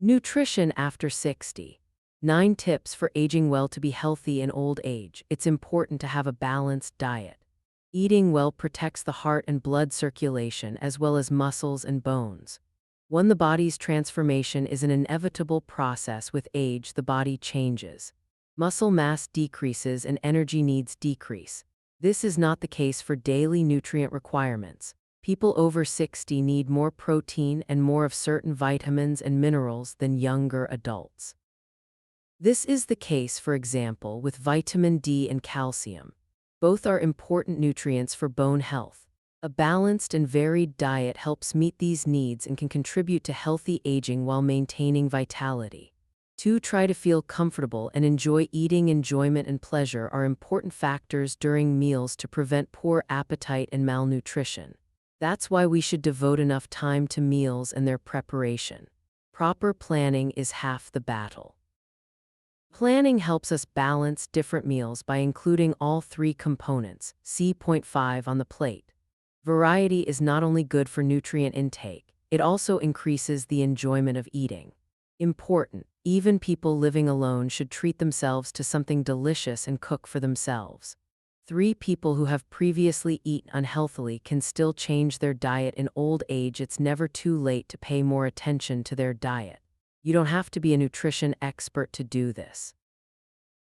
Nutrition after 60. 9 tips for aging well to be healthy in old age. It's important to have a balanced diet. Eating well protects the heart and blood circulation as well as muscles and bones. When the body's transformation is an inevitable process with age, the body changes. Muscle mass decreases and energy needs decrease. This is not the case for daily nutrient requirements. People over 60 need more protein and more of certain vitamins and minerals than younger adults. This is the case, for example, with vitamin D and calcium. Both are important nutrients for bone health. A balanced and varied diet helps meet these needs and can contribute to healthy aging while maintaining vitality. 2. Try to feel comfortable and enjoy eating. Enjoyment and pleasure are important factors during meals to prevent poor appetite and malnutrition. That's why we should devote enough time to meals and their preparation. Proper planning is half the battle. Planning helps us balance different meals by including all 3 components. See point 5 on the plate. Variety is not only good for nutrient intake, it also increases the enjoyment of eating. Important, even people living alone should treat themselves to something delicious and cook for themselves. 3. People who have previously eaten unhealthily can still change their diet in old age. It's never too late to pay more attention to their diet. You don't have to be a nutrition expert to do this.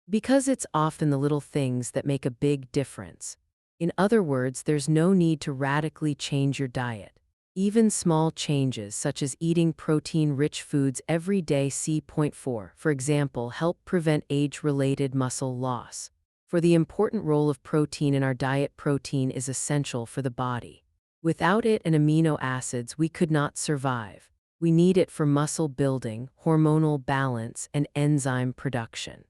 Because it's often the little things that make a big difference. In other words, there's no need to radically change your diet. Even small changes such as eating protein-rich foods every day, see point 4, for example, help prevent age-related muscle loss. For the important role of protein in our diet, protein is essential for the body. Without it and amino acids, we could not survive. We need it for muscle building, hormonal balance, and enzyme production.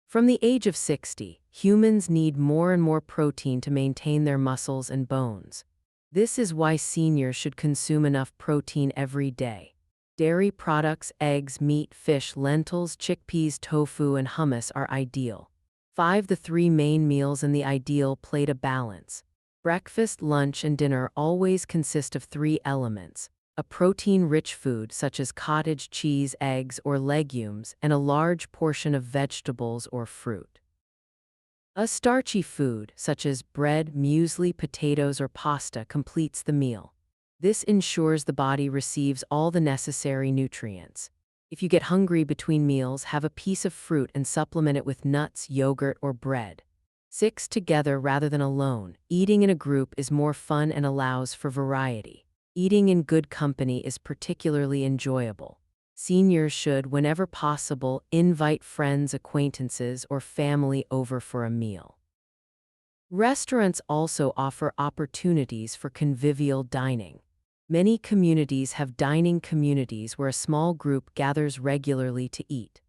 From the age of 60, humans need more and more protein to maintain their muscles and bones. This is why seniors should consume enough protein every day. Dairy products, eggs, meat, fish, lentils, chickpeas, tofu, and hummus are ideal. 5. The 3 main meals in the ideal plate: a balance. Breakfast, lunch, and dinner always consist of 3 elements: a protein-rich food such as cottage cheese, eggs, or legumes, and a large portion of vegetables or fruit. A starchy food such as bread, muesli, potatoes, or pasta completes the meal. This ensures the body receives all the necessary nutrients. If you get hungry between meals, have a piece of fruit and supplement it with nuts, yogurt, or bread. 6. Together rather than alone. Eating in a group is more fun and allows for variety. Eating in good company is particularly enjoyable. Seniors should, whenever possible, invite friends, acquaintances, or family over for a meal. Restaurants also offer opportunities for convivial dining. Many communities have dining communities where a small group gathers regularly to eat.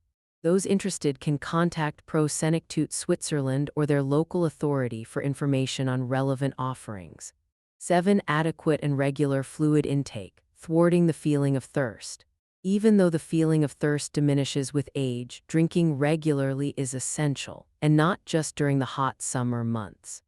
Those interested can contact Pro Senectute Switzerland or their local authority for information on relevant offerings. 7. Adequate and regular fluid intake, thwarting the feeling of thirst. Even though the feeling of thirst diminishes with age, drinking regularly is essential, and not just during the hot summer months.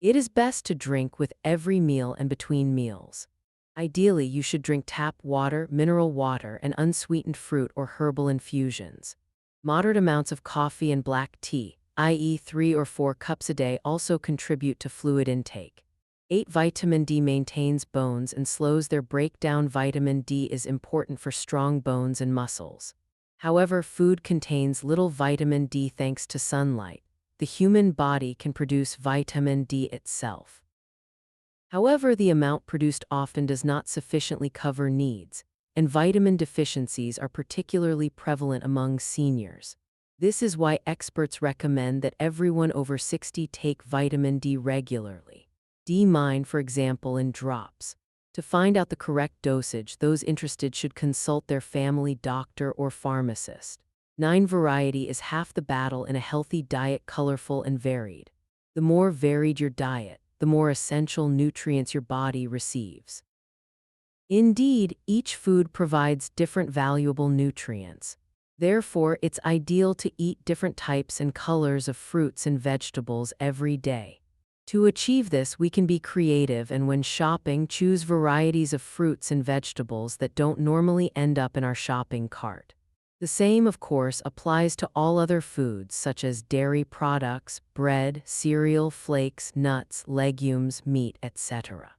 It is best to drink with every meal and between meals. Ideally, you should drink tap water, mineral water, and unsweetened fruit or herbal infusions. Moderate amounts of coffee and black tea, i.e. 3 or 4 cups a day, also contribute to fluid intake. 8. Vitamin D maintains bones and slows their breakdown. Vitamin D is important for strong bones and muscles. However, food contains little vitamin D thanks to sunlight. The human body can produce vitamin D itself. However, the amount produced often does not sufficiently cover needs, and vitamin deficiencies are particularly prevalent among seniors. This is why experts recommend that everyone over 60 take vitamin D regularly. D-Mine, for example, in drops. To find out the correct dosage, those interested should consult their family doctor or pharmacist. 9. Variety is half the battle in a healthy diet: colorful and varied. The more varied your diet, the more essential nutrients your body receives. Indeed, each food provides different valuable nutrients. Therefore, it's ideal to eat different types and colors of fruits and vegetables every day. To achieve this, we can be creative and when shopping, choose varieties of fruits and vegetables that don't normally end up in our shopping cart. The same, of course, applies to all other foods such as dairy products, bread, cereal, flakes, nuts, legumes, meat, etc.